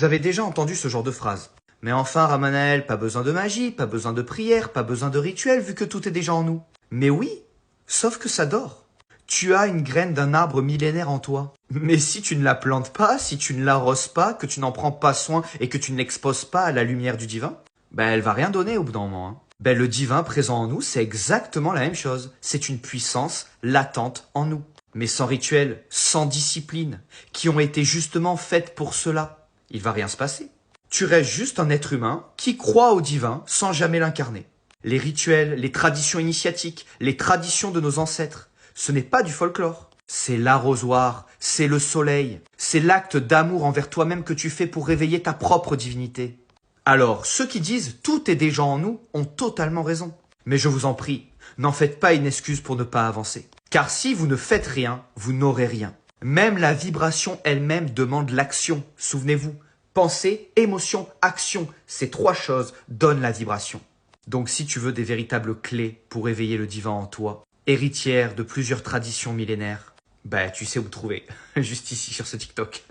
Vous avez déjà entendu ce genre de phrase. Mais enfin, Ramanaël, pas besoin de magie, pas besoin de prière, pas besoin de rituel vu que tout est déjà en nous. Mais oui, sauf que ça dort. Tu as une graine d'un arbre millénaire en toi. Mais si tu ne la plantes pas, si tu ne l'arroses pas, que tu n'en prends pas soin et que tu ne l'exposes pas à la lumière du divin, elle va rien donner au bout d'un moment. Le divin présent en nous, c'est exactement la même chose. C'est une puissance latente en nous. Mais sans rituel, sans discipline, qui ont été justement faites pour cela. Il va rien se passer. Tu restes juste un être humain qui croit au divin sans jamais l'incarner. Les rituels, les traditions initiatiques, les traditions de nos ancêtres, ce n'est pas du folklore. C'est l'arrosoir, c'est le soleil, c'est l'acte d'amour envers toi-même que tu fais pour réveiller ta propre divinité. Alors, ceux qui disent « tout est déjà en nous » ont totalement raison. Mais je vous en prie, n'en faites pas une excuse pour ne pas avancer. Car si vous ne faites rien, vous n'aurez rien. Même la vibration elle-même demande l'action. Souvenez-vous, pensée, émotion, action, ces trois choses donnent la vibration. Donc si tu veux des véritables clés pour éveiller le divin en toi, héritière de plusieurs traditions millénaires, tu sais où me trouver, juste ici sur ce TikTok.